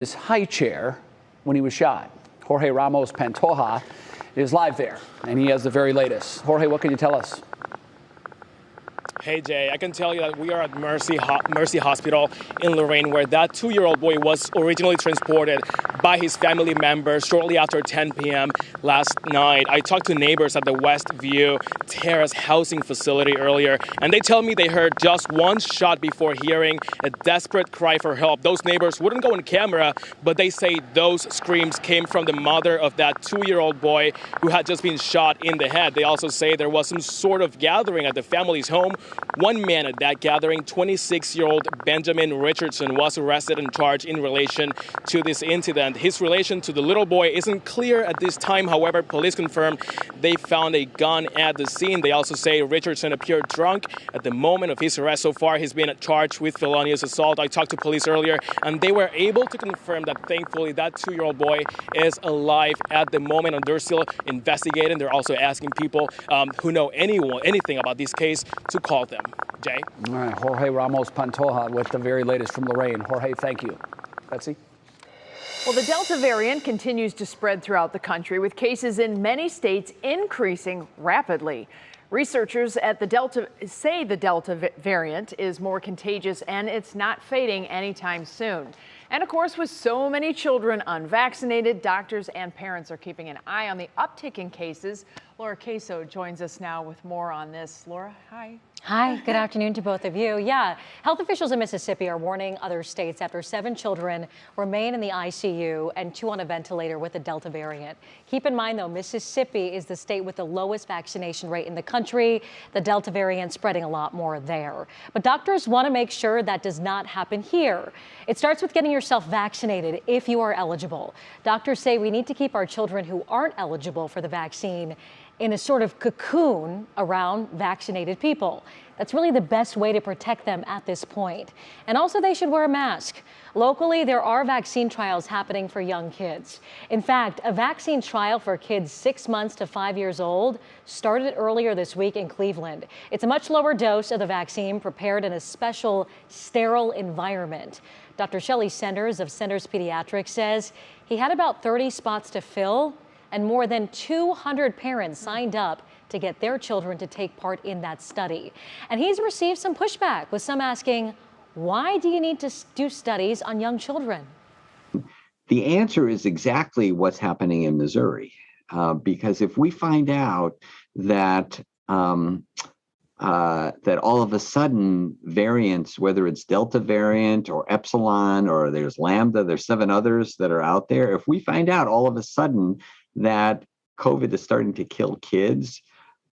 his high chair when he was shot. Jorge Ramos Pantoja is live there, and he has the very latest. Jorge, what can you tell us? Hey, Jay, I can tell you that we are at Mercy Hospital in Lorraine, where that 2-year-old boy was originally transported by his family members shortly after 10 p.m. last night. I talked to neighbors at the Westview Terrace housing facility earlier, and they tell me they heard just one shot before hearing a desperate cry for help. Those neighbors wouldn't go on camera, but they say those screams came from the mother of that 2-year-old boy who had just been shot in the head. They also say there was some sort of gathering at the family's home. One man at that gathering, 26-year-old Benjamin Richardson, was arrested and charged in relation to this incident. His relation to the little boy isn't clear at this time. However, police confirmed they found a gun at the scene. They also say Richardson appeared drunk at the moment of his arrest. So far, he's been charged with felonious assault. I talked to police earlier, and they were able to confirm that thankfully that 2-year-old boy is alive at the moment, and they're still investigating. They're also asking people who know anything about this case to call them. Jay? All right, Jorge Ramos Pantoja with the very latest from Lorraine. Jorge, thank you. Betsy? Well, the Delta variant continues to spread throughout the country, with cases in many states increasing rapidly. Researchers at the Delta say the Delta variant is more contagious and it's not fading anytime soon. And of course, with so many children unvaccinated, doctors and parents are keeping an eye on the uptick in cases. Laura Queso joins us now with more on this. Laura, hi. Hi, good afternoon to both of you. Yeah, health officials in Mississippi are warning other states after 7 children remain in the ICU and 2 on a ventilator with the Delta variant. Keep in mind, though, Mississippi is the state with the lowest vaccination rate in the country. The Delta variant spreading a lot more there. But doctors want to make sure that does not happen here. It starts with getting yourself vaccinated if you are eligible. Doctors say we need to keep our children who aren't eligible for the vaccine in a sort of cocoon around vaccinated people. That's really the best way to protect them at this point. And also they should wear a mask. Locally, there are vaccine trials happening for young kids. In fact, a vaccine trial for kids 6 months to 5 years old started earlier this week in Cleveland. It's a much lower dose of the vaccine prepared in a special sterile environment. Dr. Shelley Senders of Senders Pediatrics says he had about 30 spots to fill, and more than 200 parents signed up to get their children to take part in that study. And he's received some pushback, with some asking, why do you need to do studies on young children? The answer is exactly what's happening in Missouri, because if we find out that that all of a sudden variants, whether it's Delta variant or Epsilon or there's Lambda, there's 7 others that are out there. If we find out all of a sudden that COVID is starting to kill kids,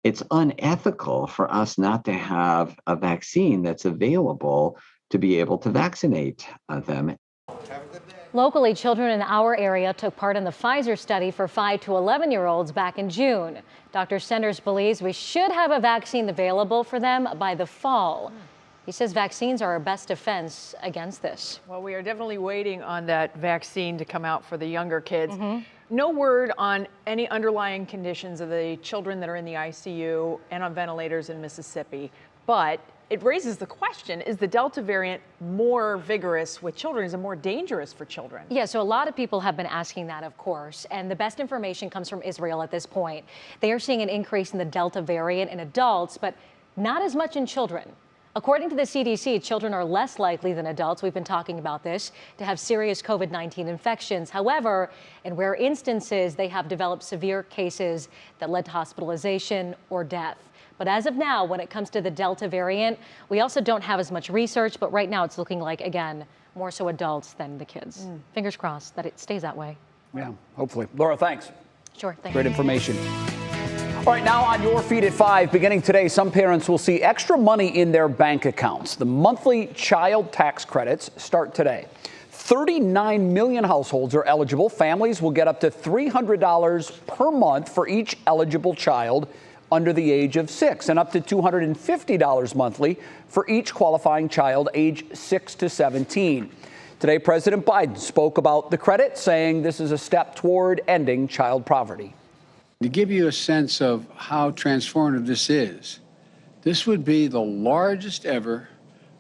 it's unethical for us not to have a vaccine that's available to be able to vaccinate them. Locally, children in our area took part in the Pfizer study for 5 to 11-year-olds back in June. Dr. Senders believes we should have a vaccine available for them by the fall. He says vaccines are our best defense against this. Well, we are definitely waiting on that vaccine to come out for the younger kids. No word on any underlying conditions of the children that are in the ICU and on ventilators in Mississippi, but it raises the question, is the Delta variant more vigorous with children? Is it more dangerous for children? Yeah, so a lot of people have been asking that, of course, and the best information comes from Israel at this point. They are seeing an increase in the Delta variant in adults, but not as much in children. According to the CDC, children are less likely than adults, we've been talking about this, to have serious COVID-19 infections. However, in rare instances, they have developed severe cases that led to hospitalization or death. But as of now, when it comes to the Delta variant, we also don't have as much research, but right now it's looking like, again, more so adults than the kids. Fingers crossed that it stays that way. Yeah, hopefully. Laura, thanks. Sure, thank you. Great information. All right, now on your feed at 5, beginning today, some parents will see extra money in their bank accounts. The monthly child tax credits start today. 39 million households are eligible. Families will get up to $300 per month for each eligible child under the age of 6, and up to $250 monthly for each qualifying child age 6 to 17. Today, President Biden spoke about the credit, saying this is a step toward ending child poverty. To give you a sense of how transformative this would be the largest ever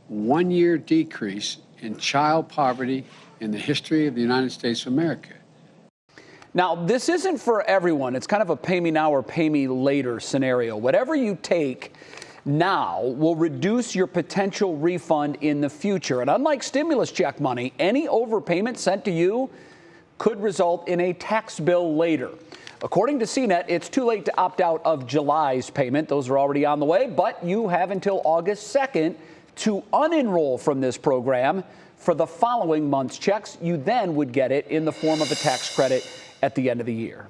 one-year decrease in child poverty in the history of the United States of America. Now, this isn't for everyone. It's kind of a pay me now or pay me later scenario. Whatever you take now will reduce your potential refund in the future. And unlike stimulus check money, any overpayment sent to you could result in a tax bill later. According to CNET, it's too late to opt out of July's payment. Those are already on the way, but you have until August 2nd to unenroll from this program for the following month's checks. You then would get it in the form of a tax credit at the end of the year.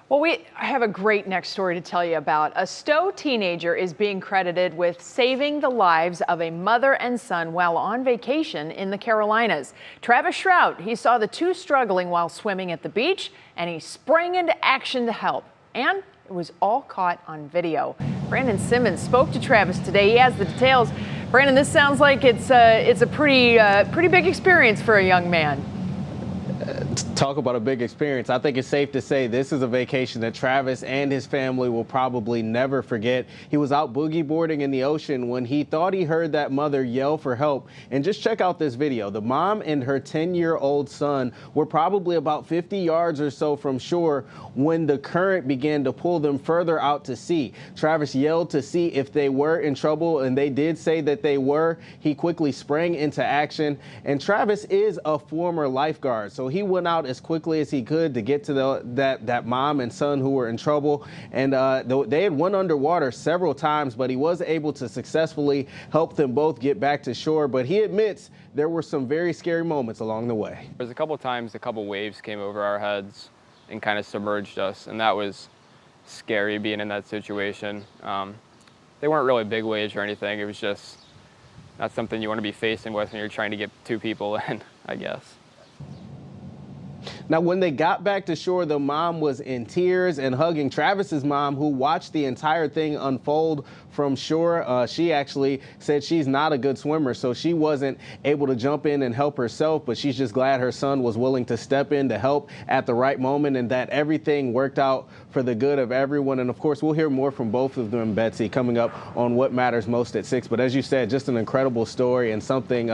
Well, we have a great next story to tell you about. A Stowe teenager is being credited with saving the lives of a mother and son while on vacation in the Carolinas. Travis Shrout, he saw the two struggling while swimming at the beach, and he sprang into action to help. And it was all caught on video. Brandon Simmons spoke to Travis today. He has the details. Brandon, this sounds like it's a pretty big experience for a young man. Talk about a big experience. I think it's safe to say this is a vacation that Travis and his family will probably never forget. He was out boogie boarding in the ocean when he thought he heard that mother yell for help. And just check out this video. The mom and her 10-year-old son were probably about 50 yards or so from shore when the current began to pull them further out to sea. Travis yelled to see if they were in trouble, and they did say that they were. He quickly sprang into action, and Travis is a former lifeguard, so he went out as quickly as he could to get to that mom and son who were in trouble. And they had went underwater several times, but he was able to successfully help them both get back to shore. But he admits there were some very scary moments along the way. There's a couple times a couple waves came over our heads and kind of submerged us, and that was scary being in that situation. They weren't really big waves or anything. It was just not something you want to be facing with when you're trying to get two people in, I guess. Now, when they got back to shore, the mom was in tears and hugging Travis's mom, who watched the entire thing unfold from shore. She actually said she's not a good swimmer, so she wasn't able to jump in and help herself, but she's just glad her son was willing to step in to help at the right moment and that everything worked out for the good of everyone. And of course, we'll hear more from both of them, Betsy, coming up on What Matters Most at 6. But as you said, just an incredible story and something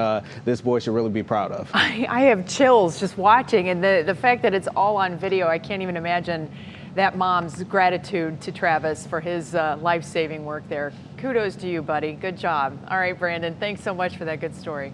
this boy should really be proud of. I have chills just watching, and the fact that it's all on video, I can't even imagine that mom's gratitude to Travis for his life-saving work there. Kudos to you, buddy. Good job. All right, Brandon, thanks so much for that good story.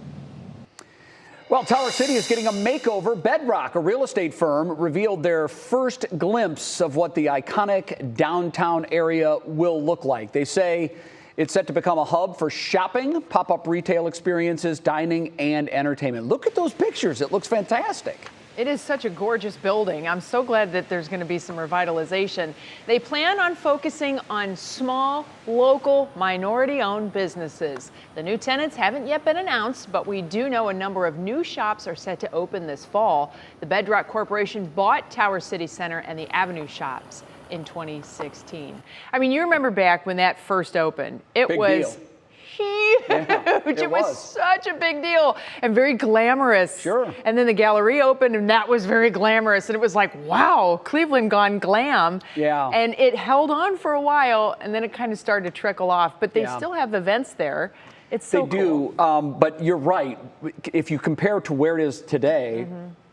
Well, Tower City is getting a makeover. Bedrock, a real estate firm, revealed their first glimpse of what the iconic downtown area will look like. They say it's set to become a hub for shopping, pop-up retail experiences, dining, and entertainment. Look at those pictures. It looks fantastic. It is such a gorgeous building. I'm so glad that there's going to be some revitalization. They plan on focusing on small, local, minority-owned businesses. The new tenants haven't yet been announced, but we do know a number of new shops are set to open this fall. The Bedrock Corporation bought Tower City Center and the Avenue shops in 2016. I mean, you remember back when that first opened. It was huge. Yeah, it was such a big deal and very glamorous. Sure. And then the gallery opened, and that was very glamorous. And it was like, wow, Cleveland gone glam. Yeah. And it held on for a while, and then it kind of started to trickle off. But they still have events there. It's so They cool. do, but you're right. If you compare to where it is today,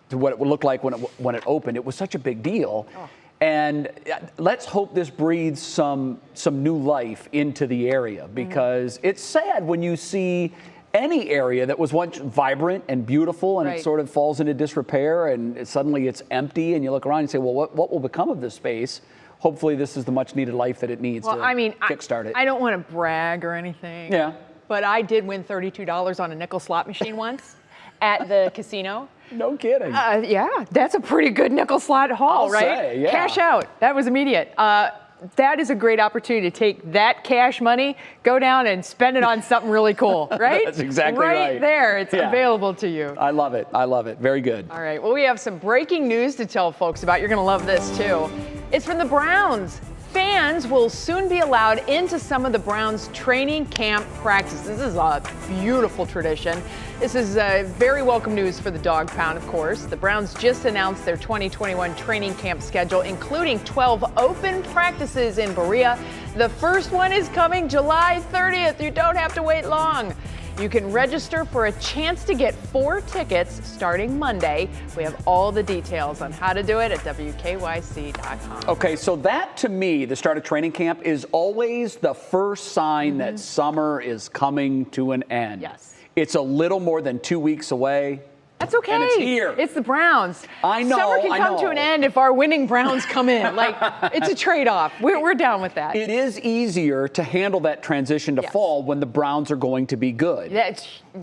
to what it would look like when it opened, it was such a big deal. Oh. And let's hope this breathes some new life into the area, because it's sad when you see any area that was once vibrant and beautiful and it sort of falls into disrepair and suddenly it's empty, and you look around and say, well, what will become of this space? Hopefully this is the much needed life that it needs to kickstart it. I don't want to brag or anything. Yeah. But I did win $32 on a nickel slot machine once at the casino. No kidding. Yeah, that's a pretty good nickel slot haul, I'll right? say, yeah. Cash out. That was immediate. That is a great opportunity to take that cash money, go down and spend it on something really cool, right? That's exactly right. Right there. It's available to you. I love it. I love it. Very good. All right. Well, we have some breaking news to tell folks about. You're going to love this, too. It's from the Browns. Fans will soon be allowed into some of the Browns' training camp practice. This is a beautiful tradition. This is very welcome news for the Dog Pound, of course. The Browns just announced their 2021 training camp schedule, including 12 open practices in Berea. The first one is coming July 30th. You don't have to wait long. You can register for a chance to get 4 tickets starting Monday. We have all the details on how to do it at WKYC.com. Okay, so that to me, the start of training camp is always the first sign that summer is coming to an end. Yes. It's a little more than 2 weeks away. That's okay. And it's here. It's the Browns. I know. Summer can come to an end if our winning Browns come in. Like, it's a trade-off. We're down with that. It is easier to handle that transition to fall when the Browns are going to be good.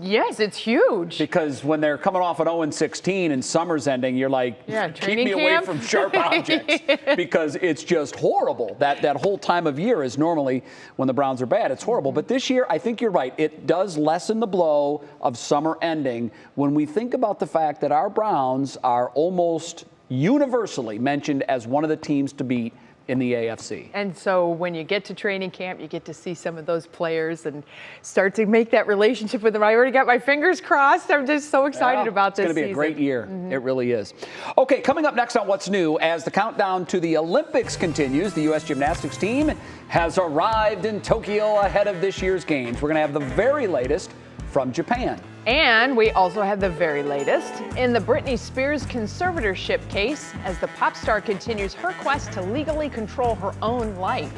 Yes, it's huge. Because when they're coming off an 0-16 and summer's ending, you're like, keep me away from sharp objects. Because it's just horrible. That whole time of year is normally when the Browns are bad. It's horrible. But this year, I think you're right. It does lessen the blow of summer ending when we think about the fact that our Browns are almost universally mentioned as one of the teams to beat in the AFC. And so when you get to training camp, you get to see some of those players and start to make that relationship with them. I already got my fingers crossed. I'm just so excited about this season. It's going to be a great year. It really is. Okay, coming up next on What's New, as the countdown to the Olympics continues, the U.S. gymnastics team has arrived in Tokyo ahead of this year's games. We're going to have the very latest from Japan. And we also have the very latest in the Britney Spears conservatorship case as the pop star continues her quest to legally control her own life.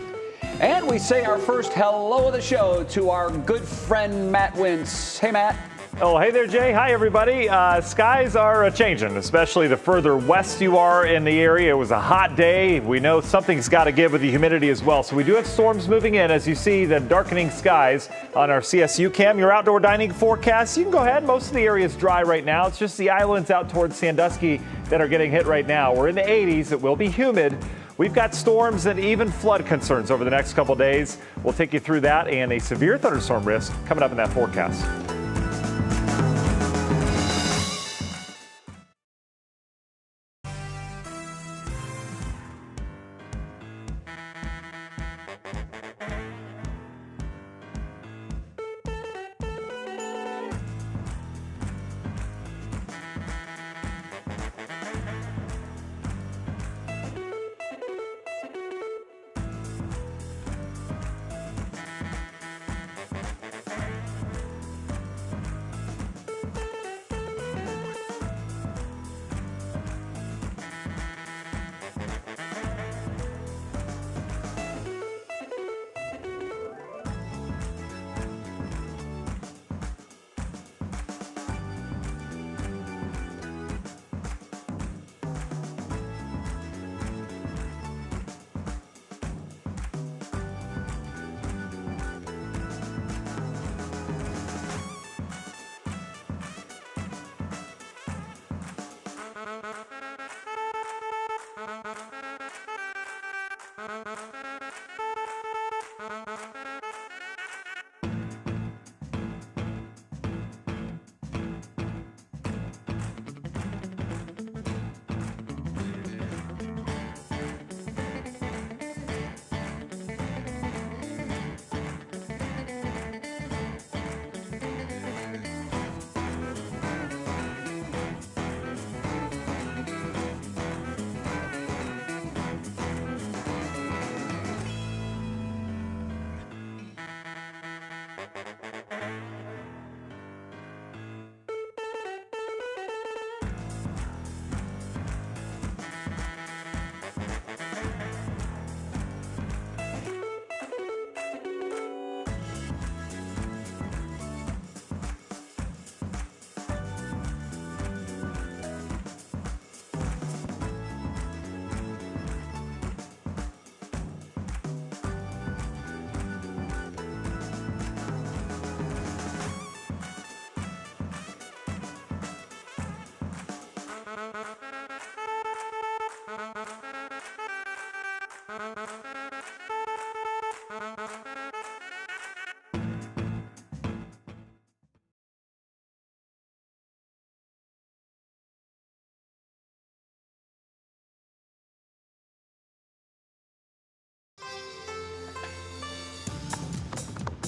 And we say our first hello of the show to our good friend Matt Wintz. Hey, Matt. Oh, hey there, Jay. Hi, everybody. Skies are changing, especially the further west you are in the area. It was a hot day. We know something's got to give with the humidity as well. So we do have storms moving in. As you see the darkening skies on our CSU cam, your outdoor dining forecast, you can go ahead. Most of the area is dry right now. It's just the islands out towards Sandusky that are getting hit right now. We're in the 80s. It will be humid. We've got storms and even flood concerns over the next couple days. We'll take you through that and a severe thunderstorm risk coming up in that forecast.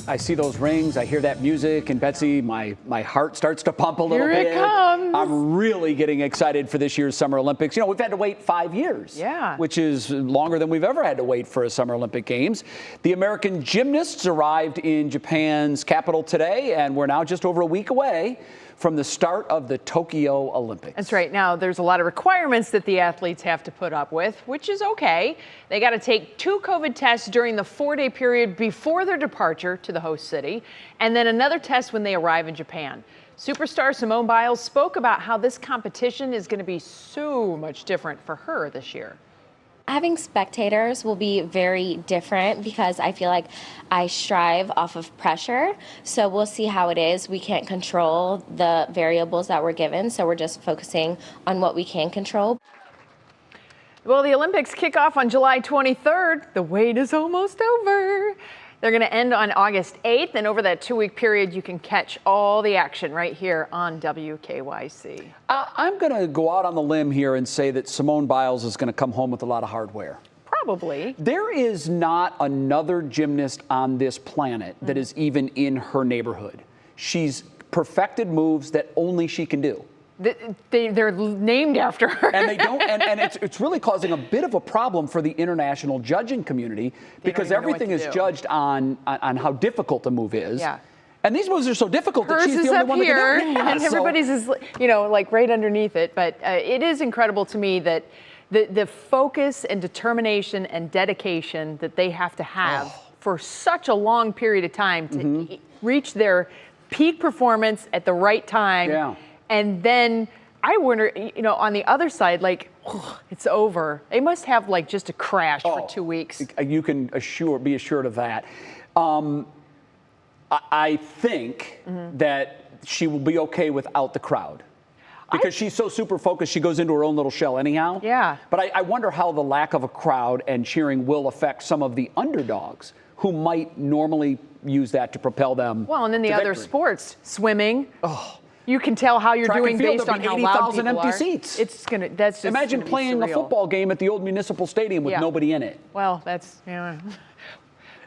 I see those rings, I hear that music, and Betsy, my heart starts to pump a little bit. Here it comes. I'm really getting excited for this year's Summer Olympics. You know, we've had to wait 5 years, which is longer than we've ever had to wait for a Summer Olympic Games. The American gymnasts arrived in Japan's capital today, and we're now just over a week away from the start of the Tokyo Olympics. That's right. Now, there's a lot of requirements that the athletes have to put up with, which is okay. They got to take 2 COVID tests during the 4-day period before their departure to the host city, and then another test when they arrive in Japan. Superstar Simone Biles spoke about how this competition is going to be so much different for her this year. Having spectators will be very different because I feel like I strive off of pressure. So we'll see how it is. We can't control the variables that we're given, so we're just focusing on what we can control. Well, the Olympics kick off on July 23rd. The wait is almost over. They're going to end on August 8th, and over that 2-week period, you can catch all the action right here on WKYC. I'm going to go out on the limb here and say that Simone Biles is going to come home with a lot of hardware. Probably. There is not another gymnast on this planet that is even in her neighborhood. She's perfected moves that only she can do. They're named after her. And they don't, and it's really causing a bit of a problem for the international judging community because everything is judged on how difficult the move is. Yeah. And these moves are so difficult that Hers she's is the only up one here, that can do it. and everybody's is, you know, like right underneath it. But it is incredible to me that the focus and determination and dedication that they have to have for such a long period of time to reach their peak performance at the right time. Yeah. And then I wonder, you know, on the other side, like, it's over. They must have like just a crash for 2 weeks. You can be assured of that. I think that she will be okay without the crowd. Because she's so super focused, she goes into her own little shell anyhow. Yeah. But I wonder how the lack of a crowd and cheering will affect some of the underdogs who might normally use that to propel them. Well, and then the other victory. sports, swimming. You can tell how you're Track doing and field, based on how 80,000 loud people empty are. seats. It's gonna. That's just imagine playing a football game at the old municipal stadium with nobody in it. Well, that's yeah.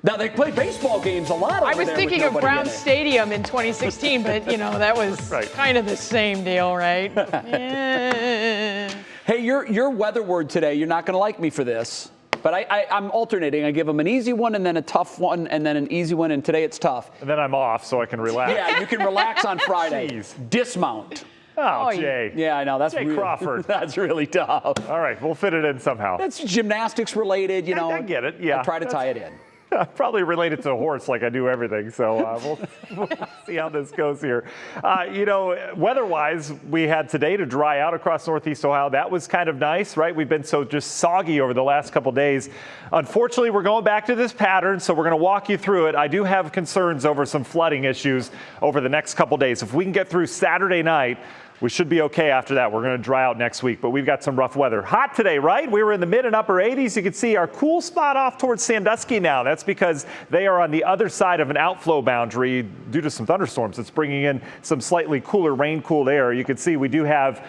Now they play baseball games a lot. I was thinking of Brown Stadium in 2016, but you know that was kind of the same deal, right? Yeah. Hey, your weather word today. You're not going to like me for this. But I'm alternating. I give them an easy one and then a tough one and then an easy one, and today it's tough. And then I'm off so I can relax. Yeah, you can relax on Friday. Jeez. Dismount. Oh, Jay. Yeah, I know. That's Jay Crawford. That's really tough. All right, we'll fit it in somehow. That's gymnastics related, you know. I get it, yeah. I try to tie it in. Probably related to a horse like I do everything, so we'll see how this goes here. You know, weather-wise, we had today to dry out across Northeast Ohio. That was kind of nice, right? We've been so just soggy over the last couple days. Unfortunately, we're going back to this pattern, so we're going to walk you through it. I do have concerns over some flooding issues over the next couple days. If we can get through Saturday night, we should be okay after that. We're going to dry out next week, but we've got some rough weather. Hot today, right? We were in the mid and upper 80s. You can see our cool spot off towards Sandusky now. That's because they are on the other side of an outflow boundary due to some thunderstorms. It's bringing in some slightly cooler rain-cooled air. You can see we do have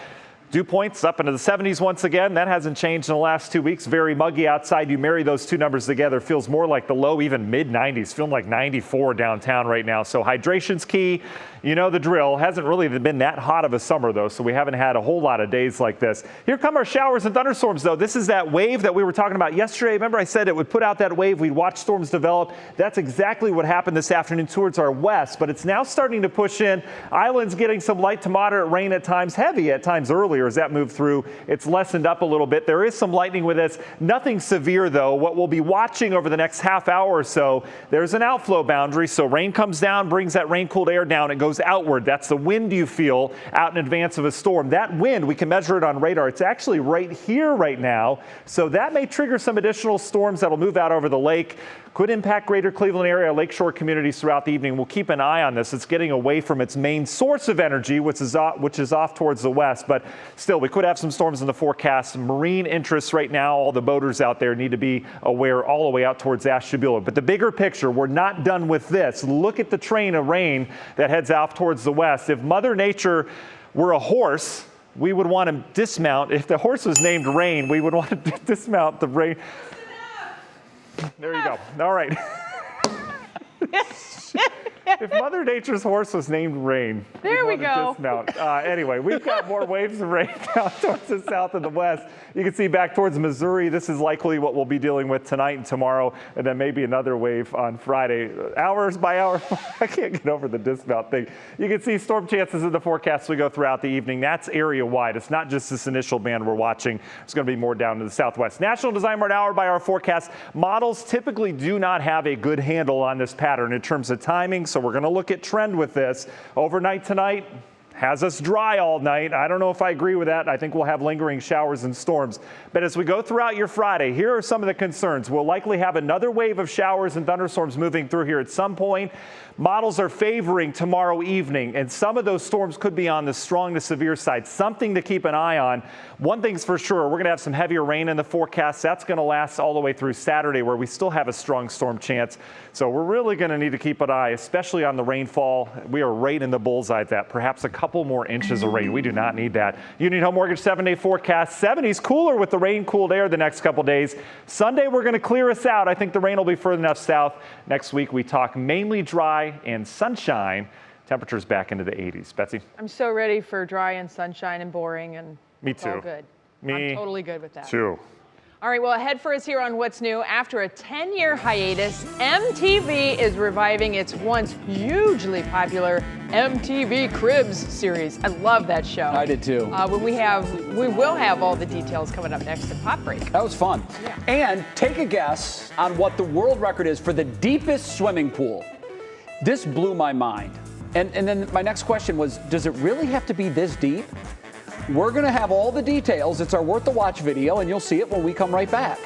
dew points up into the 70s once again. That hasn't changed in the last 2 weeks. Very muggy outside. You marry those two numbers together, feels more like the low, even mid-90s. Feeling like 94 downtown right now. So hydration's key. You know the drill. Hasn't really been that hot of a summer, though, so we haven't had a whole lot of days like this. Here come our showers and thunderstorms, though. This is that wave that we were talking about yesterday. Remember I said it would put out that wave. We'd watch storms develop. That's exactly what happened this afternoon towards our west, but it's now starting to push in. Island's getting some light to moderate rain at times, heavy at times earlier as that moved through. It's lessened up a little bit. There is some lightning with this. Nothing severe, though. What we'll be watching over the next half hour or so, there's an outflow boundary, so rain comes down, brings that rain-cooled air down. It goes outward. That's the wind you feel out in advance of a storm. That wind, we can measure it on radar. It's actually right here right now, so that may trigger some additional storms that'll move out over the lake. Could impact greater Cleveland area, lakeshore communities throughout the evening. We'll keep an eye on this. It's getting away from its main source of energy, which is off towards the west. But still, we could have some storms in the forecast. Marine interests right now, all the boaters out there need to be aware all the way out towards Ashtabula. But the bigger picture, we're not done with this. Look at the train of rain that heads out towards the west. If Mother Nature were a horse, we would want to dismount. If the horse was named Rain, we would want to dismount the rain. There you go. All right. If Mother Nature's horse was named Rain, there we we'd want to dismount. Anyway, we've got more waves of rain down towards the south and the west. You can see back towards Missouri. This is likely what we'll be dealing with tonight and tomorrow, and then maybe another wave on Friday. Hours by hour, I can't get over the dismount thing. You can see storm chances in the forecast as we go throughout the evening. That's area-wide. It's not just this initial band we're watching. It's going to be more down to the southwest. National Design Mart hour-by-hour forecast. Models typically do not have a good handle on this pattern in terms of timing, so we're going to look at trend with this. Overnight tonight has us dry all night. I don't know if I agree with that. I think we'll have lingering showers and storms. But as we go throughout your Friday, here are some of the concerns. We'll likely have another wave of showers and thunderstorms moving through here at some point. Models are favoring tomorrow evening, and some of those storms could be on the strong to severe side. Something to keep an eye on. One thing's for sure, we're going to have some heavier rain in the forecast. That's going to last all the way through Saturday, where we still have a strong storm chance. So we're really going to need to keep an eye, especially on the rainfall. We are right in the bullseye at that. Perhaps a couple more inches of rain. We do not need that. Union Home Mortgage 7-day forecast. 70s cooler with the rain, cooled air the next couple days. Sunday, we're going to clear us out. I think the rain will be further enough south. Next week, we talk mainly dry and sunshine. Temperatures back into the 80s. Betsy? I'm so ready for dry and sunshine and boring, and Me it's all too. good. Me I'm totally good with that. too. All right, well, ahead for us here on What's New. After a 10-year hiatus, MTV is reviving its once hugely popular MTV Cribs series. I love that show. I did too. We will have all the details coming up next to Pop Break. That was fun. Yeah. And take a guess on what the world record is for the deepest swimming pool. This blew my mind. And then my next question was, does it really have to be this deep? We're going to have all the details. It's our Worth the Watch video, and you'll see it when we come right back.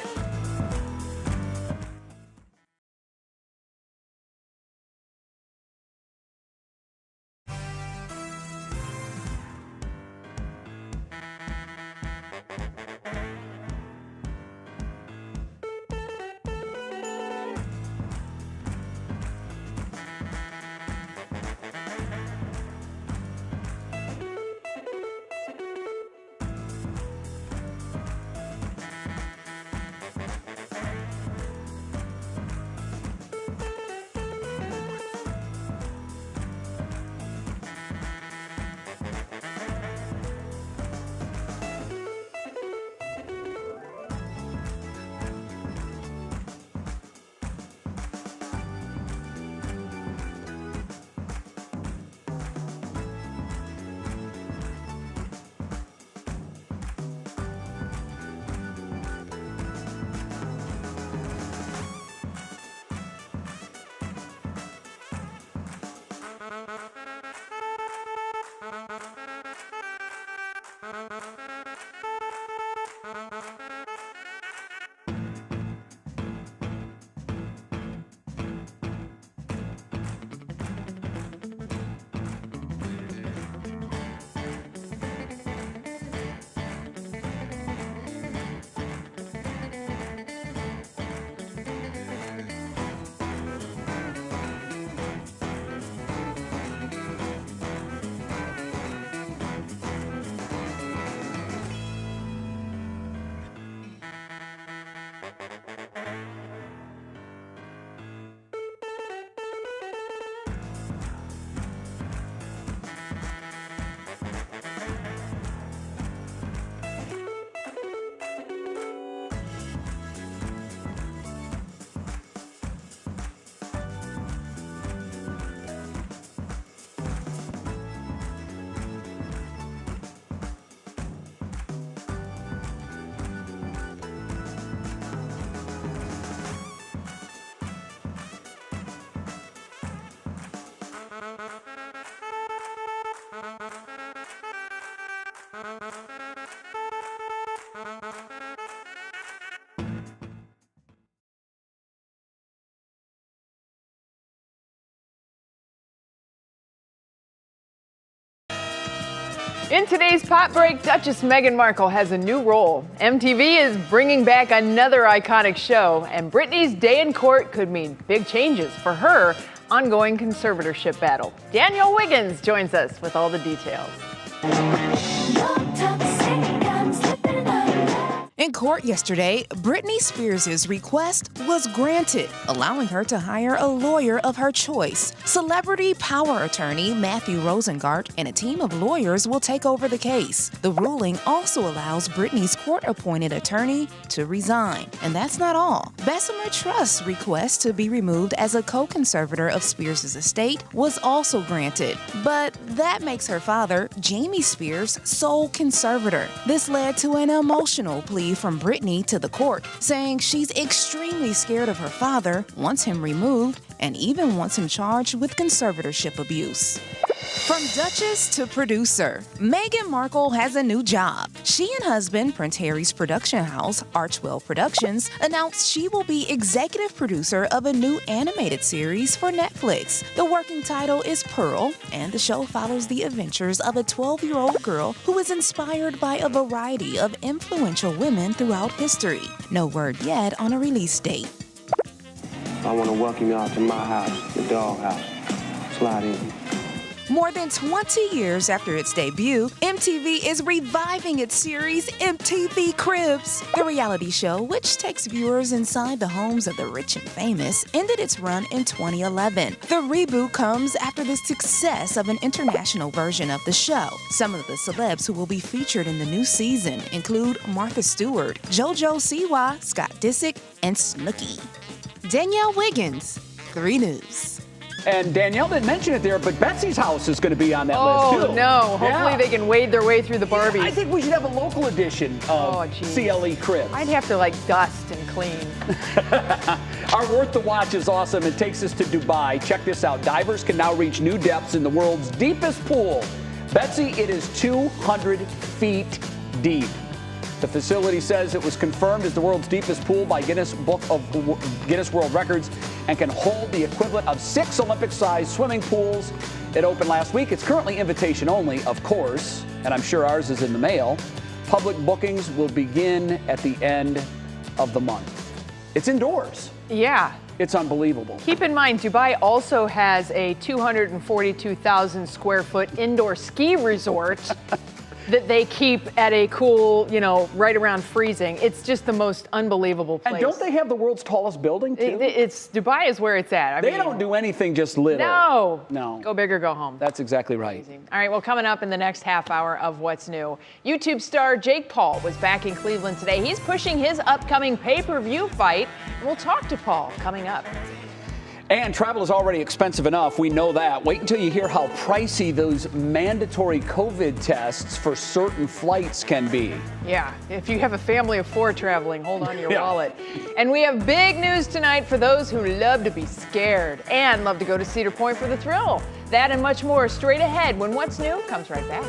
In today's Pop Break, Duchess Meghan Markle has a new role. MTV is bringing back another iconic show, and Britney's day in court could mean big changes for her ongoing conservatorship battle. Danielle Wiggins joins us with all the details. In court yesterday, Britney Spears' request was granted, allowing her to hire a lawyer of her choice. Celebrity power attorney Matthew Rosengart and a team of lawyers will take over the case. The ruling also allows Britney's court-appointed attorney to resign. And that's not all. Bessemer Trust's request to be removed as a co-conservator of Spears' estate was also granted. But that makes her father, Jamie Spears, sole conservator. This led to an emotional plea from Britney to the court, saying she's extremely scared of her father, wants him removed, and even wants him charged with conservatorship abuse. From Duchess to producer, Meghan Markle has a new job. She and husband, Prince Harry's production house, Archwell Productions, announced she will be executive producer of a new animated series for Netflix. The working title is Pearl, and the show follows the adventures of a 12-year-old girl who is inspired by a variety of influential women throughout history. No word yet on a release date. I want to welcome y'all to my house, the dog house. Slide in. More than 20 years after its debut, MTV is reviving its series, MTV Cribs. The reality show, which takes viewers inside the homes of the rich and famous, ended its run in 2011. The reboot comes after the success of an international version of the show. Some of the celebs who will be featured in the new season include Martha Stewart, JoJo Siwa, Scott Disick, and Snooki. Danielle Wiggins, 3 News. And Danielle didn't mention it there, but Betsy's house is going to be on that list, too. Oh, no. Hopefully they can wade their way through the Barbies. Yeah, I think we should have a local edition of CLE Cribs. I'd have to, dust and clean. Our Worth the Watch is awesome. It takes us to Dubai. Check this out. Divers can now reach new depths in the world's deepest pool. Betsy, it is 200 feet deep. The facility says it was confirmed as the world's deepest pool by Guinness World Records and can hold the equivalent of 6 Olympic-sized swimming pools. It opened last week. It's currently invitation only, of course, and I'm sure ours is in the mail. Public bookings will begin at the end of the month. It's indoors. Yeah. It's unbelievable. Keep in mind, Dubai also has a 242,000 square foot indoor ski resort that they keep at a cool, right around freezing. It's just the most unbelievable place. And don't they have the world's tallest building, too? Dubai is where it's at. They don't do anything just little. No. Go big or go home. That's exactly right. Amazing. All right, well, coming up in the next half hour of What's New, YouTube star Jake Paul was back in Cleveland today. He's pushing his upcoming pay-per-view fight. We'll talk to Paul coming up. And travel is already expensive enough. We know that. Wait until you hear how pricey those mandatory COVID tests for certain flights can be. Yeah, if you have a family of 4 traveling, hold on to your wallet. And we have big news tonight for those who love to be scared and love to go to Cedar Point for the thrill. That and much more straight ahead when What's New comes right back.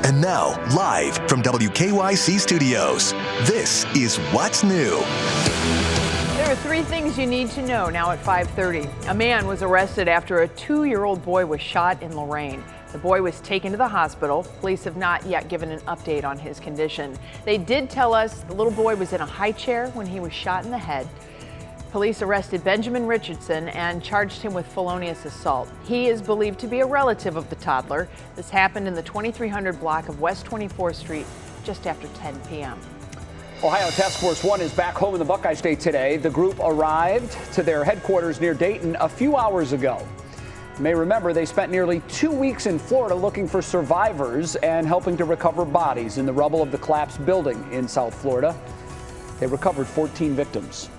And now, live from WKYC Studios, this is What's New. There are 3 things you need to know now at 5:30. A man was arrested after a 2-year-old boy was shot in Lorraine. The boy was taken to the hospital. Police have not yet given an update on his condition. They did tell us the little boy was in a high chair when he was shot in the head. Police arrested Benjamin Richardson and charged him with felonious assault. He is believed to be a relative of the toddler. This happened in the 2300 block of West 24th Street just after 10 p.m. Ohio Task Force 1 is back home in the Buckeye State today. The group arrived to their headquarters near Dayton a few hours ago. You may remember they spent nearly 2 weeks in Florida looking for survivors and helping to recover bodies in the rubble of the collapsed building in South Florida. They recovered 14 victims.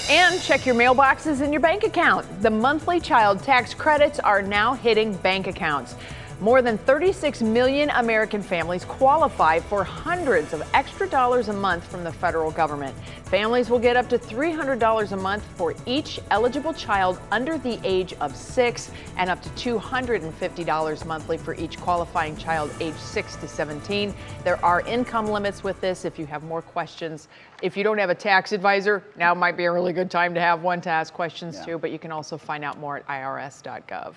And check your mailboxes and your bank account. The monthly child tax credits are now hitting bank accounts. More than 36 million American families qualify for hundreds of extra dollars a month from the federal government. Families will get up to $300 a month for each eligible child under the age of 6 and up to $250 monthly for each qualifying child aged 6 to 17. There are income limits with this. If you have more questions, if you don't have a tax advisor, now might be a really good time to have one to ask questions to, but you can also find out more at irs.gov.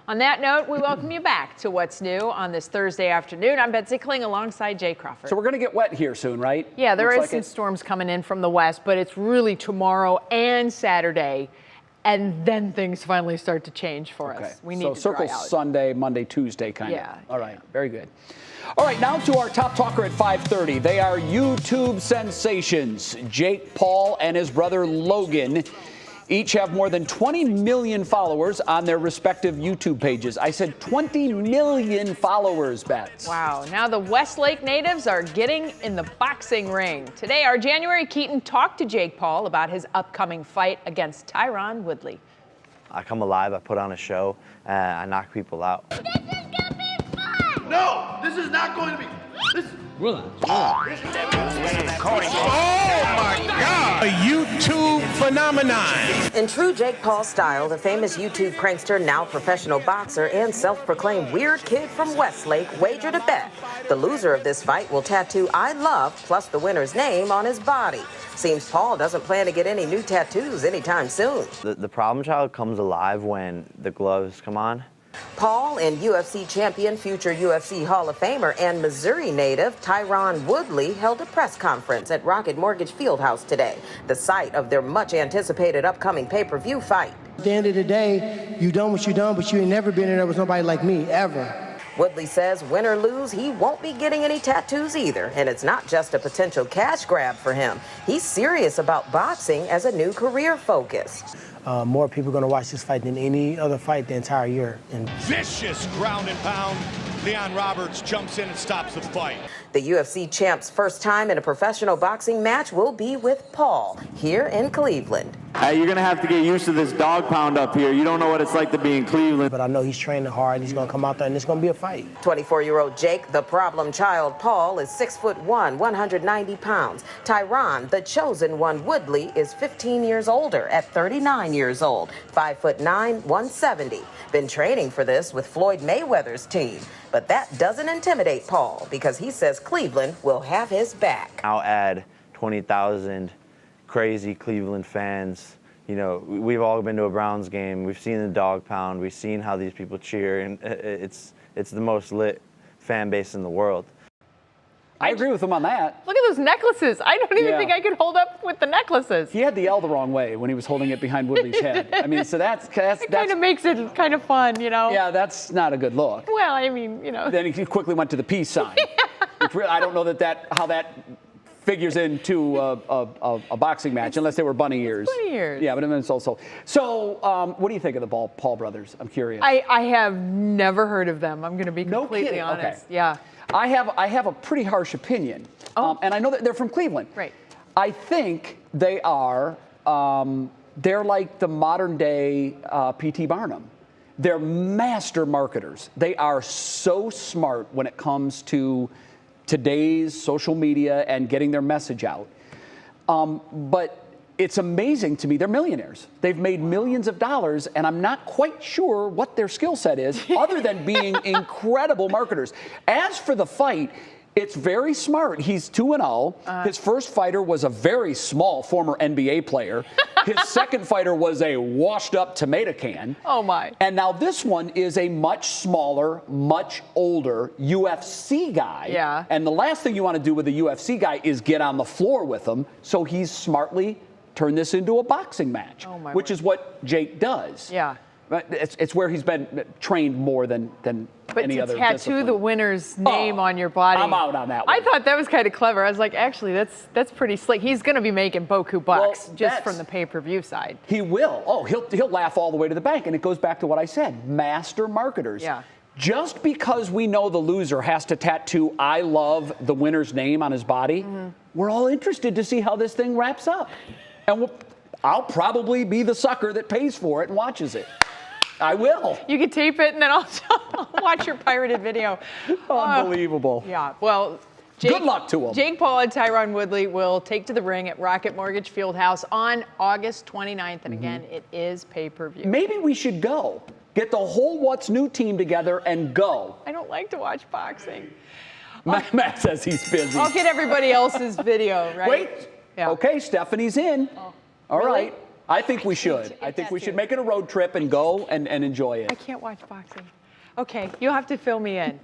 On that note, we welcome you back to What's New on this Thursday afternoon. I'm Betsy Kling alongside Jay Crawford. So we're going to get wet here soon, right? Yeah, there Looks is like some it. storms coming in from the west, but it's really tomorrow and Saturday, and then things finally start to change for us. We need to circle dry out. Sunday, Monday, Tuesday kind of. Yeah. All right, very good. All right, now to our top talker at 5:30. They are YouTube sensations. Jake Paul and his brother Logan each have more than 20 million followers on their respective YouTube pages. I said 20 million followers, Bets. Wow. Now the Westlake natives are getting in the boxing ring. Today, our January Keaton talked to Jake Paul about his upcoming fight against Tyron Woodley. I come alive, I put on a show, I knock people out. This is gonna be fun! No, this is not going to be. Relax. Oh my God! A YouTube phenomenon. In true Jake Paul style, the famous YouTube prankster, now professional boxer, and self-proclaimed weird kid from Westlake wagered a bet. The loser of this fight will tattoo "I love" plus the winner's name on his body. Seems Paul doesn't plan to get any new tattoos anytime soon. The problem child comes alive when the gloves come on. Paul and UFC champion, future UFC Hall of Famer, and Missouri native Tyron Woodley held a press conference at Rocket Mortgage Fieldhouse today, the site of their much-anticipated upcoming pay-per-view fight. At the end of the day, you done what you done, but you ain't never been in there with nobody like me, ever. Woodley says win or lose, he won't be getting any tattoos either, and it's not just a potential cash grab for him. He's serious about boxing as a new career focus. More people are going to watch this fight than any other fight the entire year. And Vicious ground and pound. Leon Roberts jumps in and stops the fight. The UFC champ's first time in a professional boxing match will be with Paul here in Cleveland. Hey, you're going to have to get used to this dog pound up here. You don't know what it's like to be in Cleveland. But I know he's training hard. He's going to come out there and it's going to be a fight. 24-year-old Jake, the problem child Paul, is 6'1", 190 pounds. Tyron, the chosen one Woodley, is 15 years older at 39 years old, 5'9", 170. Been training for this with Floyd Mayweather's team. But that doesn't intimidate Paul because he says Cleveland will have his back. I'll add 20,000 crazy Cleveland fans. You know, we've all been to a Browns game. We've seen the dog pound. We've seen how these people cheer, and it's the most lit fan base in the world. I agree with him on that. Look at those necklaces. I don't even think I could hold up with the necklaces. He had the L the wrong way when he was holding it behind Woodley's head. I mean, so that's kind of makes it kind of fun, you know? Yeah, that's not a good look. Well, I mean, you know. Then he quickly went to the peace sign. Which really, I don't know how that figures into a boxing match, unless they were bunny ears. Bunny ears. Yeah, but it's also. So, what do you think of the Paul brothers? I'm curious. I have never heard of them. I'm going to be completely honest. Okay. Yeah. I have a pretty harsh opinion, and I know that they're from Cleveland. Right. I think they are. They're like the modern day P.T. Barnum. They're master marketers. They are so smart when it comes to today's social media and getting their message out. But it's amazing to me. They're millionaires. They've made millions of dollars, and I'm not quite sure what their skill set is other than being incredible marketers. As for the fight, it's very smart. He's 2-0. His first fighter was a very small former NBA player. His second fighter was a washed-up tomato can. Oh, my. And now this one is a much smaller, much older UFC guy. Yeah. And the last thing you want to do with a UFC guy is get on the floor with him. So he's smartly turned this into a boxing match, which is what Jake does. Yeah. It's where he's been trained more than any other discipline. But to tattoo the winner's name on your body. I'm out on that one. I thought that was kind of clever. I was like, actually, that's pretty slick. He's going to be making boku bucks just from the pay-per-view side. He will. Oh, he'll laugh all the way to the bank. And it goes back to what I said, master marketers. Yeah. Just because we know the loser has to tattoo I love the winner's name on his body, we're all interested to see how this thing wraps up. And I'll probably be the sucker that pays for it and watches it. I will. You can tape it and then also watch your pirated video. Unbelievable. Yeah, well, good luck to them. Jake Paul and Tyron Woodley will take to the ring at Rocket Mortgage Fieldhouse on August 29th. And again, it is pay-per-view. Maybe we should go. Get the whole What's New team together and go. I don't like to watch boxing. Matt says he's busy. I'll get everybody else's video, right? Wait. Yeah. Okay, Stephanie's in. All Really? right. I think we should. I think we should make it a road trip and go and enjoy it. I can't watch boxing. Okay, you'll have to fill me in.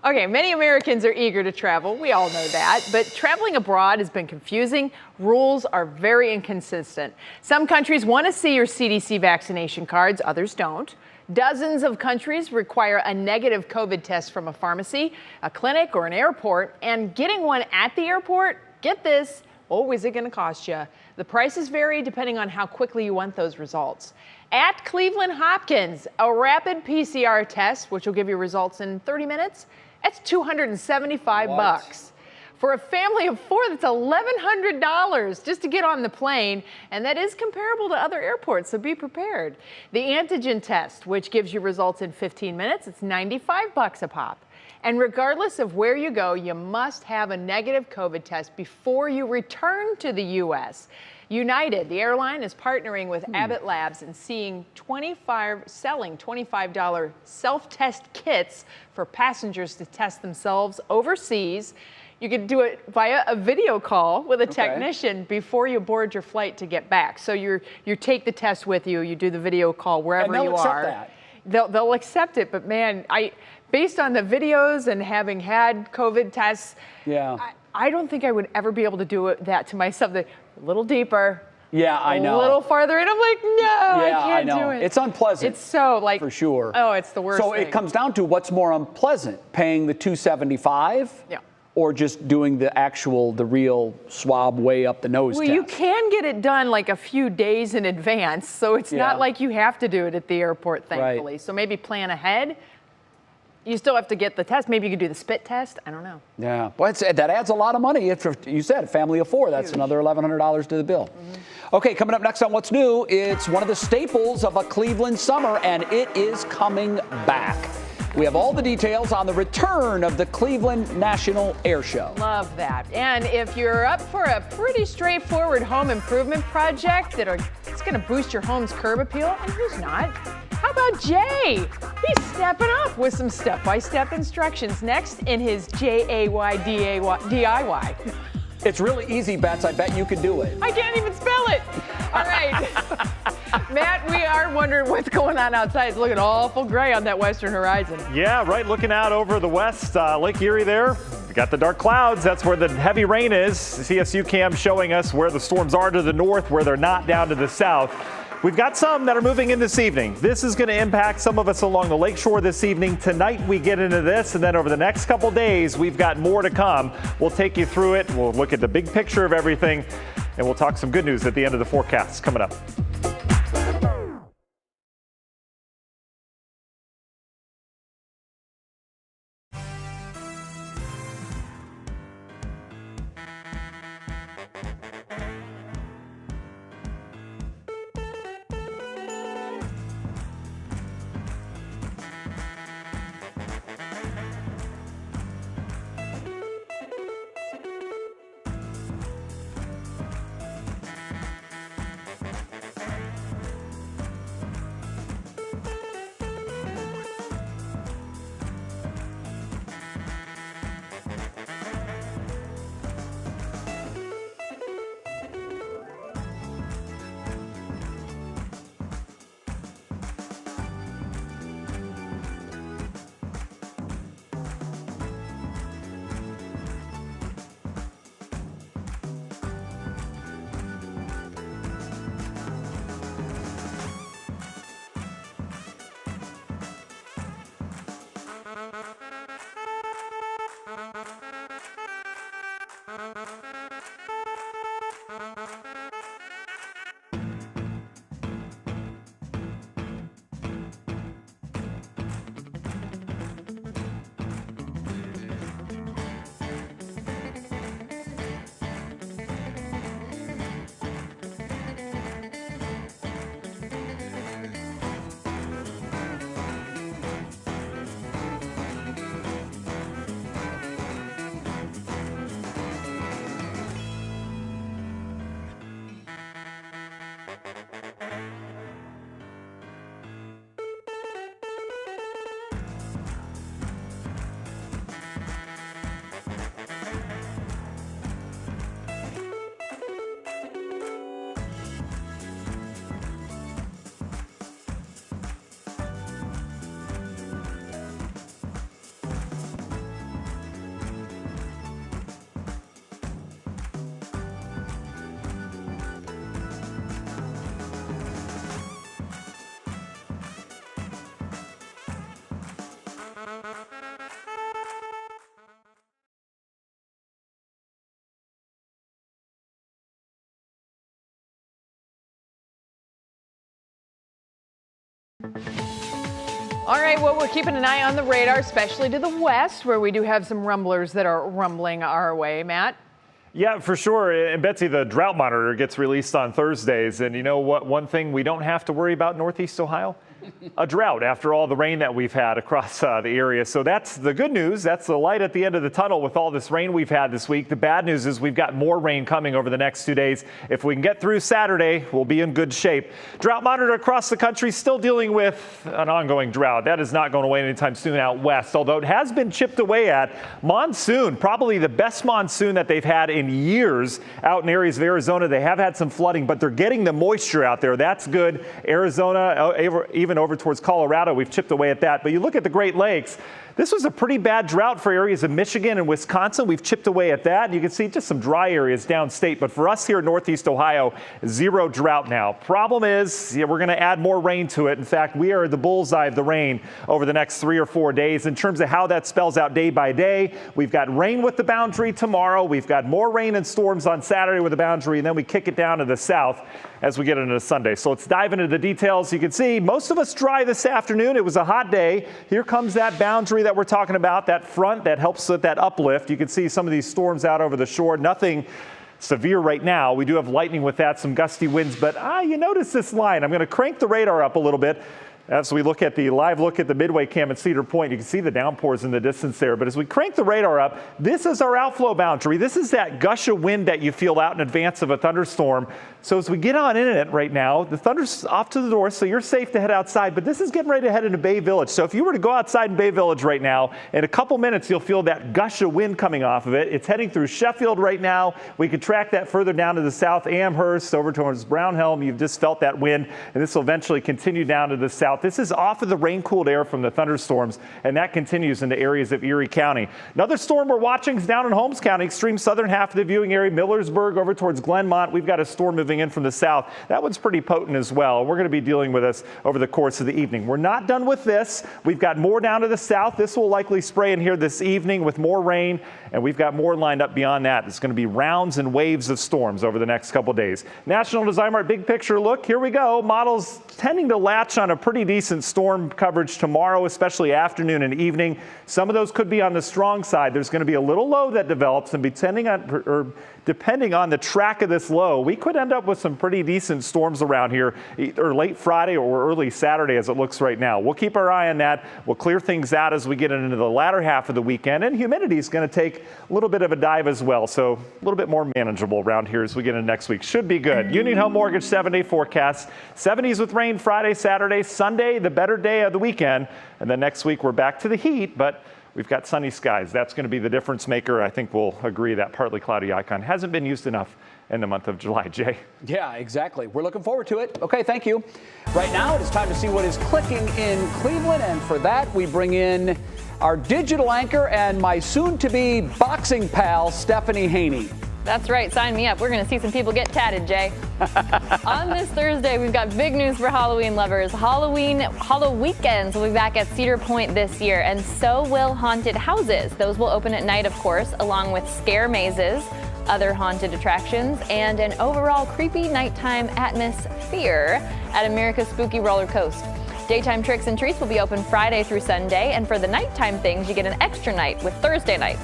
Okay, many Americans are eager to travel. We all know that. But traveling abroad has been confusing. Rules are very inconsistent. Some countries want to see your CDC vaccination cards, others don't. Dozens of countries require a negative COVID test from a pharmacy, a clinic, or an airport. And getting one at the airport, get this, is it going to cost you? The prices vary depending on how quickly you want those results. At Cleveland Hopkins, a rapid PCR test, which will give you results in 30 minutes, that's $275. For a family of 4, that's $1,100 just to get on the plane, and that is comparable to other airports, so be prepared. The antigen test, which gives you results in 15 minutes, it's $95 a pop. And regardless of where you go, you must have a negative COVID test before you return to the U.S. United, the airline, is partnering with Abbott Labs and selling $25 self-test kits for passengers to test themselves overseas. You could do it via a video call with a technician before you board your flight to get back. So you take the test with you, you do the video call wherever you are. Accept that. They'll accept it, but man, based on the videos and having had COVID tests, I don't think I would ever be able to do that to myself. A little deeper. Yeah, I know. A little farther in. I'm like, no, I can't do it. It's unpleasant. It's so for sure. Oh, it's the worst So thing. it comes down to what's more unpleasant, paying the $275 or just doing the real swab way up the nose Well, test? you can get it done like a few days in advance, so it's not like you have to do it at the airport, thankfully. So maybe plan ahead. You still have to get the test. Maybe you could do the spit test. I don't know. Yeah, but that adds a lot of money. If you said a family of 4, that's another $1,100 to the bill. Okay, coming up next on What's New, it's one of the staples of a Cleveland summer, and it is coming back. We have all the details on the return of the Cleveland National Air Show. Love that. And if you're up for a pretty straightforward home improvement project it's going to boost your home's curb appeal, and who's not? How about Jay? He's stepping up with some step-by-step instructions next in his DIY. It's really easy, Bets. I bet you could do it. I can't even spell it. All right. Matt, we are wondering what's going on outside. It's looking awful gray on that western horizon. Yeah, right. Looking out over the west, Lake Erie there. We got the dark clouds. That's where the heavy rain is. CSU cam showing us where the storms are to the north, where they're not down to the south. We've got some that are moving in this evening. This is going to impact some of us along the lakeshore this evening. Tonight we get into this, and then over the next couple days, we've got more to come. We'll take you through it. We'll look at the big picture of everything, and we'll talk some good news at the end of the forecast coming up. All right, well, we're keeping an eye on the radar, especially to the west, where we do have some rumblers that are rumbling our way. Matt? Yeah, for sure. And Betsy, the drought monitor gets released on Thursdays. And you know what? One thing we don't have to worry about in Northeast Ohio? A drought after all the rain that we've had across the area. So that's the good news. That's the light at the end of the tunnel with all this rain we've had this week. The bad news is we've got more rain coming over the next 2 days. If we can get through Saturday, we'll be in good shape. Drought monitor across the country still dealing with an ongoing drought. That is not going away anytime soon out west, although it has been chipped away at. Monsoon, probably the best monsoon that they've had in years out in areas of Arizona. They have had some flooding, but they're getting the moisture out there. That's good. Arizona, even over towards Colorado, we've chipped away at that. But you look at the Great Lakes, this was a pretty bad drought for areas of Michigan and Wisconsin. We've chipped away at that. And you can see just some dry areas downstate. But for us here in Northeast Ohio, zero drought now. Problem is, we're going to add more rain to it. In fact, we are the bullseye of the rain over the next 3 or 4 days. In terms of how that spells out day by day, we've got rain with the boundary tomorrow. We've got more rain and storms on Saturday with the boundary. And then we kick it down to the south as we get into Sunday. So let's dive into the details. You can see most of us dry this afternoon. It was a hot day. Here comes that boundary that we're talking about, that front that helps with that uplift. You can see some of these storms out over the shore. Nothing severe right now. We do have lightning with that, some gusty winds, but you notice this line. I'm going to crank the radar up a little bit. As we look at the live look at the Midway Cam at Cedar Point, you can see the downpours in the distance there. But as we crank the radar up, this is our outflow boundary. This is that gush of wind that you feel out in advance of a thunderstorm. So as we get on in it right now, the thunder's off to the door, so you're safe to head outside. But this is getting ready to head into Bay Village. So if you were to go outside in Bay Village right now, in a couple minutes, you'll feel that gush of wind coming off of it. It's heading through Sheffield right now. We could track that further down to the south, Amherst, over towards Brownhelm. You've just felt that wind, and this will eventually continue down to the south. This is off of the rain-cooled air from the thunderstorms, and that continues into areas of Erie County. Another storm we're watching is down in Holmes County, extreme southern half of the viewing area, Millersburg over towards Glenmont. We've got a storm moving in from the south. That one's pretty potent as well. We're going to be dealing with this over the course of the evening. We're not done with this. We've got more down to the south. This will likely spray in here this evening with more rain, and we've got more lined up beyond that. It's going to be rounds and waves of storms over the next couple days. National Design Mart big picture look. Here we go. Models tending to latch on a pretty decent storm coverage tomorrow, especially afternoon and evening. Some of those could be on the strong side. There's going to be a little low that develops, and depending on the track of this low, we could end up with some pretty decent storms around here, either late Friday or early Saturday as it looks right now. We'll keep our eye on that. We'll clear things out as we get into the latter half of the weekend, and humidity is going to take a little bit of a dive as well, so a little bit more manageable around here as we get into next week. Should be good. Union Home Mortgage 7-day forecast. 70s with rain Friday, Saturday, Sunday, the better day of the weekend, and then next week we're back to the heat, but we've got sunny skies. That's going to be the difference maker. I think we'll agree that partly cloudy icon hasn't been used enough in the month of July. Jay? Yeah, exactly. We're looking forward to it. Okay, thank you. Right now, it is time to see what is clicking in Cleveland, and for that, we bring in our digital anchor and my soon-to-be boxing pal, Stephanie Haney. That's right. Sign me up. We're going to see some people get tatted, Jay. On this Thursday, we've got big news for Halloween lovers. Halloweenkends will be back at Cedar Point this year, and so will haunted houses. Those will open at night, of course, along with scare mazes, other haunted attractions, and an overall creepy nighttime atmosphere at America's Spooky Roller Coast. Daytime tricks and treats will be open Friday through Sunday, and for the nighttime things, you get an extra night with Thursday nights.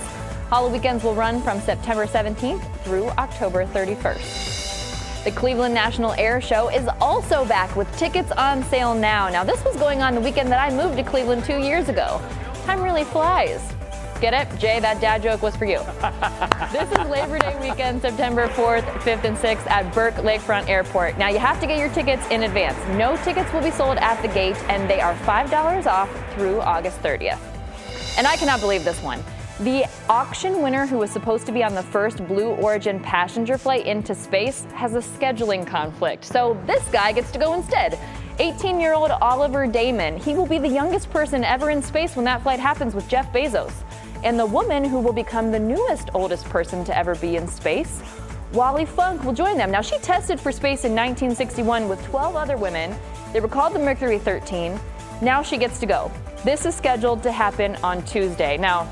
Halloweenkends will run from September 17th through October 31st. The Cleveland National Air Show is also back with tickets on sale now. Now, this was going on the weekend that I moved to Cleveland 2 years ago. Time really flies. Get it? Jay, that dad joke was for you. This is Labor Day weekend, September 4th, 5th, and 6th at Burke Lakefront Airport. Now, you have to get your tickets in advance. No tickets will be sold at the gate, and they are $5 off through August 30th. And I cannot believe this one. The auction winner who was supposed to be on the first Blue Origin passenger flight into space has a scheduling conflict. So this guy gets to go instead. 18-year-old Oliver Damon. He will be the youngest person ever in space when that flight happens with Jeff Bezos. And the woman who will become the newest oldest person to ever be in space, Wally Funk, will join them. Now, she tested for space in 1961 with 12 other women. They were called the Mercury 13. Now she gets to go. This is scheduled to happen on Tuesday. Now,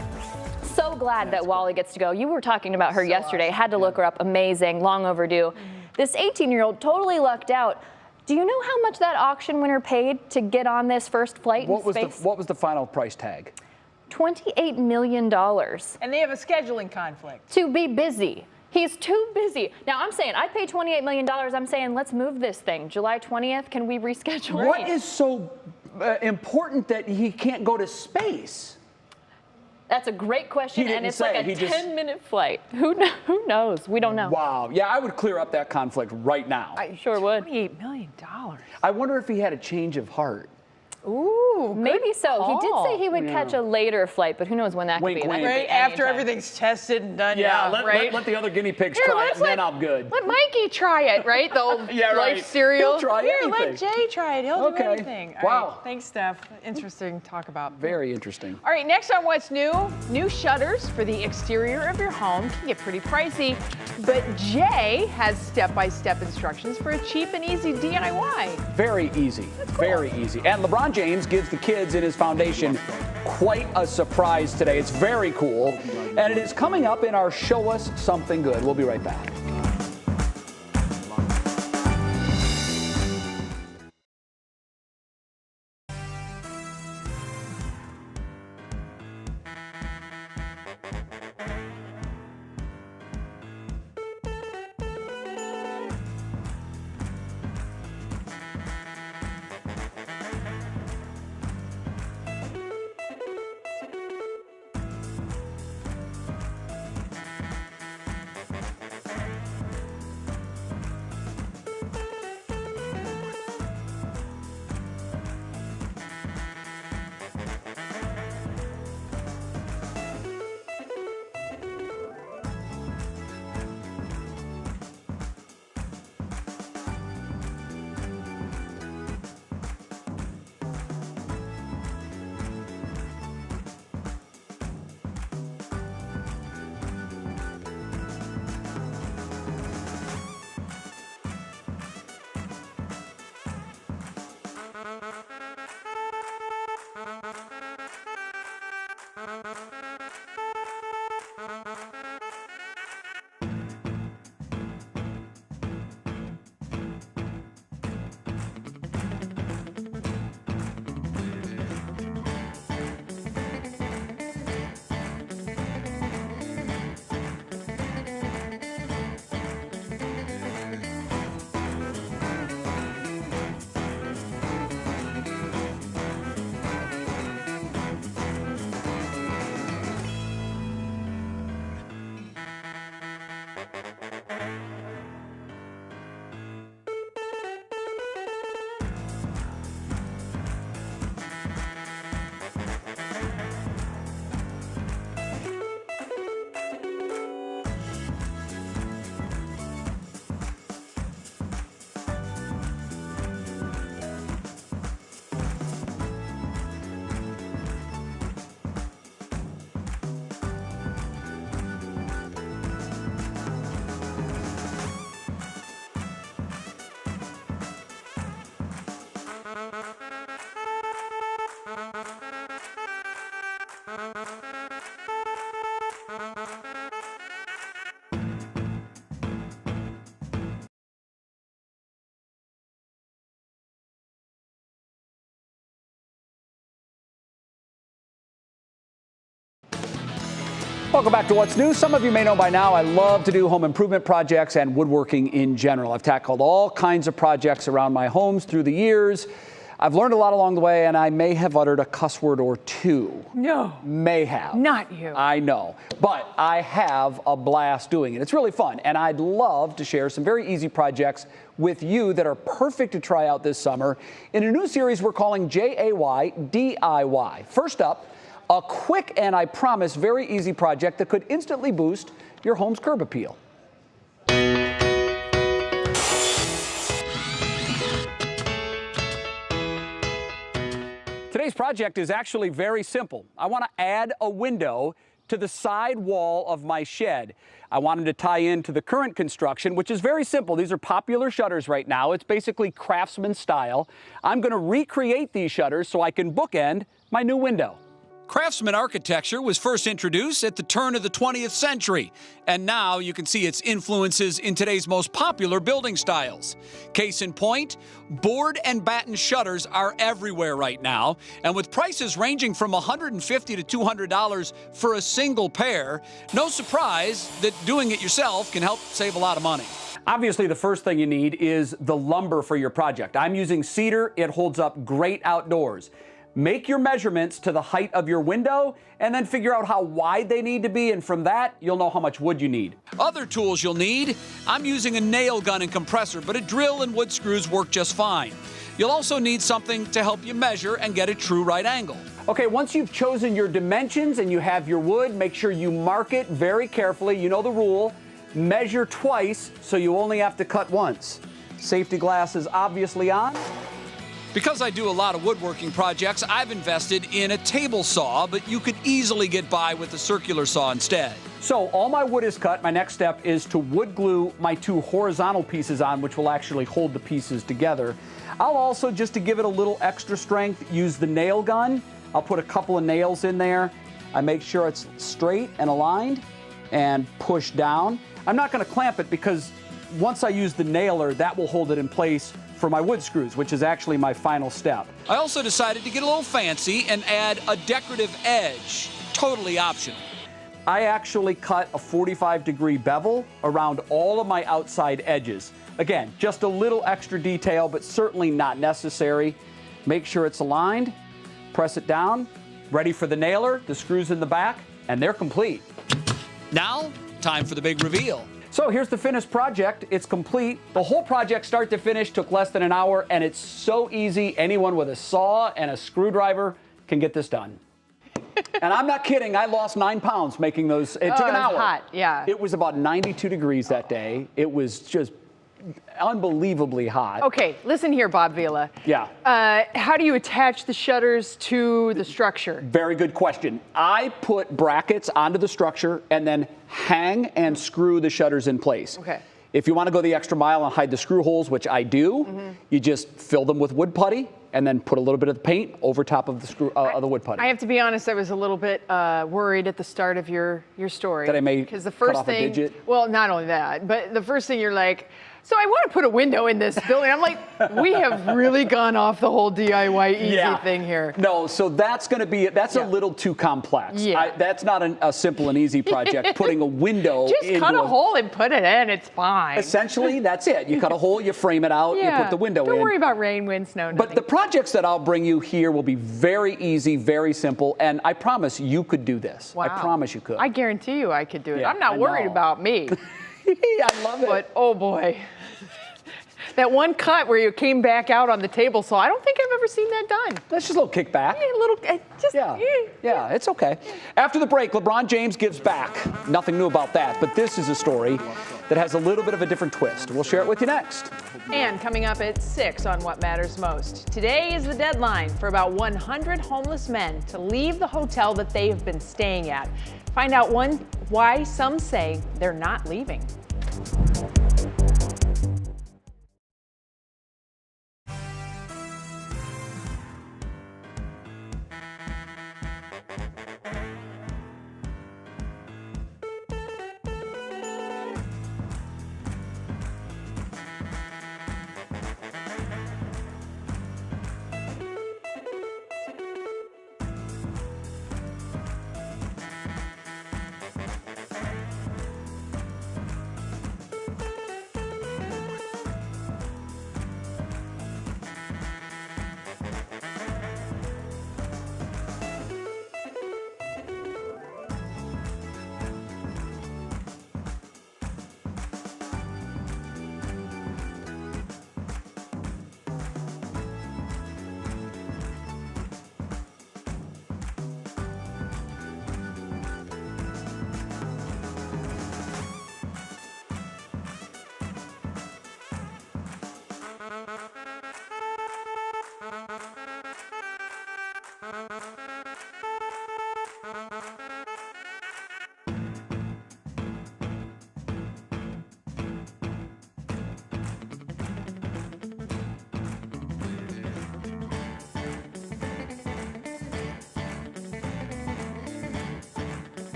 so glad that Wally gets to go. You were talking about her yesterday. Had to look her up. Amazing. Long overdue. This 18-year-old totally lucked out. Do you know how much that auction winner paid to get on this first flight in space? What was the final price tag? $28 million. And they have a scheduling conflict. To be busy. He's too busy. Now, I'm saying, I'd pay $28 million. I'm saying, let's move this thing. July 20th, can we reschedule? What is so important that he can't go to space? That's a great question, and it's like a He just- 10-minute flight. Who knows? We don't know. Wow. Yeah, I would clear up that conflict right now. I sure would. $28 million. I wonder if he had a change of heart. Ooh, maybe so. call. He did say he would catch a later flight, but who knows when that Wink, could be. That wink. could be Right after anytime. everything's tested and done. Yeah, right? let the other guinea pigs Here, try it, let's and then I'm good. Let Mikey try it, right? The old Yeah, right. life cereal. He'll try Here, anything. let Jay try it. He'll do Okay. anything. All Wow. right. Thanks, Steph. Interesting to talk about. Very interesting. All right, next on What's New, new shutters for the exterior of your home can get pretty pricey, but Jay has step-by-step instructions for a cheap and easy DIY. Very easy. Very easy. And LeBron James gives the kids in his foundation quite a surprise today. It's very cool. And it is coming up in our Show Us Something Good. We'll be right back. Welcome back to What's New. Some of you may know by now I love to do home improvement projects and woodworking in general. I've tackled all kinds of projects around my homes through the years. I've learned a lot along the way, and I may have uttered a cuss word or two. No. May have. Not you. I know. But I have a blast doing it. It's really fun, and I'd love to share some very easy projects with you that are perfect to try out this summer in a new series we're calling JAY DIY. First up, a quick and I promise very easy project that could instantly boost your home's curb appeal. Today's project is actually very simple. I want to add a window to the side wall of my shed. I wanted to tie into the current construction, which is very simple. These are popular shutters right now. It's basically craftsman style. I'm going to recreate these shutters so I can bookend my new window. Craftsman architecture was first introduced at the turn of the 20th century, and now you can see its influences in today's most popular building styles. Case in point, board and batten shutters are everywhere right now, and with prices ranging from $150 to $200 for a single pair, no surprise that doing it yourself can help save a lot of money. Obviously, the first thing you need is the lumber for your project. I'm using cedar. It holds up great outdoors. Make your measurements to the height of your window and then figure out how wide they need to be, and from that, you'll know how much wood you need. Other tools you'll need, I'm using a nail gun and compressor, but a drill and wood screws work just fine. You'll also need something to help you measure and get a true right angle. Okay, once you've chosen your dimensions and you have your wood, make sure you mark it very carefully. You know the rule. Measure twice so you only have to cut once. Safety glasses obviously on. Because I do a lot of woodworking projects, I've invested in a table saw, but you could easily get by with a circular saw instead. So all my wood is cut. My next step is to wood glue my two horizontal pieces on, which will actually hold the pieces together. I'll also, just to give it a little extra strength, use the nail gun. I'll put a couple of nails in there. I make sure it's straight and aligned and push down. I'm not going to clamp it because once I use the nailer, that will hold it in place for my wood screws, which is actually my final step. I also decided to get a little fancy and add a decorative edge, totally optional. I actually cut a 45-degree bevel around all of my outside edges. Again, just a little extra detail, but certainly not necessary. Make sure it's aligned, press it down, ready for the nailer, the screws in the back, and they're complete. Now, time for the big reveal. So here's the finished project. It's complete. The whole project, start to finish, took less than an hour, and it's so easy. Anyone with a saw and a screwdriver can get this done. And I'm not kidding. I lost 9 pounds making those. It took an hour. Hot, yeah. It was about 92 degrees that day. It was just unbelievably hot. Okay, listen here, Bob Vila. Yeah. How do you attach the shutters to the structure? Very good question. I put brackets onto the structure and then hang and screw the shutters in place. Okay. If you want to go the extra mile and hide the screw holes, which I do, you just fill them with wood putty and then put a little bit of the paint over top of the screw of the wood putty. I have to be honest, I was a little bit worried at the start of your story. That I may because the first cut off thing, a digit? Well, not only that, but the first thing you're like, so I want to put a window in this building. I'm like, we have really gone off the whole DIY easy thing here. No, so that's going to be, that's a little too complex. Yeah. That's not a simple and easy project. Putting a window Just cut a hole and put it in, it's fine. Essentially, that's it. You cut a hole, you frame it out, you put the window in. Don't worry about rain, wind, snow, nothing. But the projects that I'll bring you here will be very easy, very simple, and I promise you could do this. Wow. I promise you could. I guarantee you I could do it. Yeah, I'm not I worried know. about me. I love it. But oh boy. That one cut where you came back out on the table saw, I don't think I've ever seen that done. That's just a little kickback. Yeah, a little, Yeah, it's okay. After the break, LeBron James gives back. Nothing new about that, but this is a story that has a little bit of a different twist. We'll share it with you next. And coming up at 6 on What Matters Most. Today is the deadline for about 100 homeless men to leave the hotel that they have been staying at. Find out why some say they're not leaving.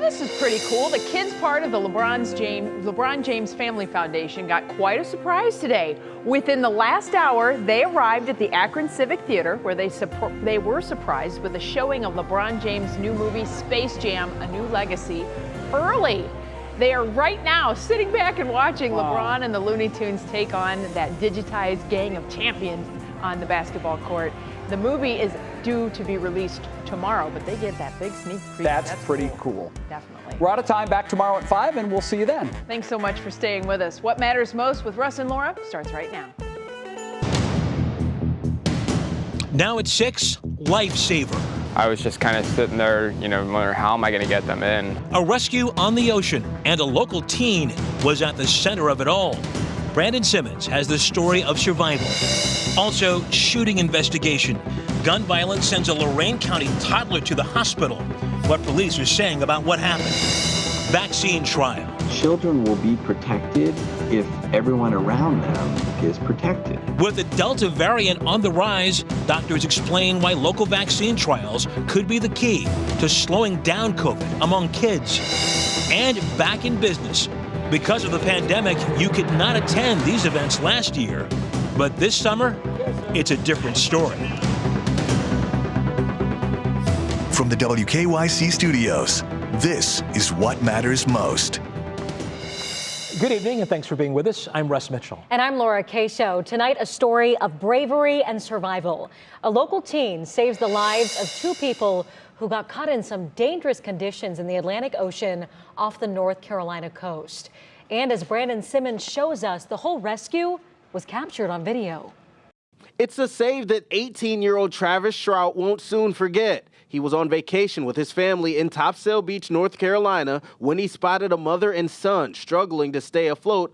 this is pretty cool. The kids part of the LeBron James Family Foundation got quite a surprise today. Within the last hour, they arrived at the Akron Civic Theater, where they were surprised with a showing of LeBron James' new movie Space Jam: A New Legacy early. They are right now sitting back and watching LeBron and the Looney Tunes take on that digitized gang of champions on the basketball court. The movie is due to be released tomorrow, but they get that big sneak preview. That's pretty cool. Definitely. We're out of time. Back tomorrow at 5, and we'll see you then. Thanks so much for staying with us. What Matters Most with Russ and Laura starts right now. Now at 6, Lifesaver. I was just kind of sitting there, wondering how am I going to get them in? A rescue on the ocean, and a local teen was at the center of it all. Brandon Simmons has the story of survival. Also, shooting investigation. Gun violence sends a Lorain County toddler to the hospital. What police are saying about what happened. Vaccine trial. Children will be protected if everyone around them is protected. With the Delta variant on the rise, doctors explain why local vaccine trials could be the key to slowing down COVID among kids. And back in business. Because of the pandemic, you could not attend these events last year. But this summer, it's a different story. From the WKYC studios, this is What Matters Most. Good evening, and thanks for being with us. I'm Russ Mitchell. And I'm Laura Queso. Tonight, a story of bravery and survival. A local teen saves the lives of 2 people who got caught in some dangerous conditions in the Atlantic Ocean off the North Carolina coast. And as Brandon Simmons shows us, the whole rescue was captured on video. It's a save that 18-year-old Travis Strout won't soon forget. He was on vacation with his family in Topsail Beach, North Carolina, when he spotted a mother and son struggling to stay afloat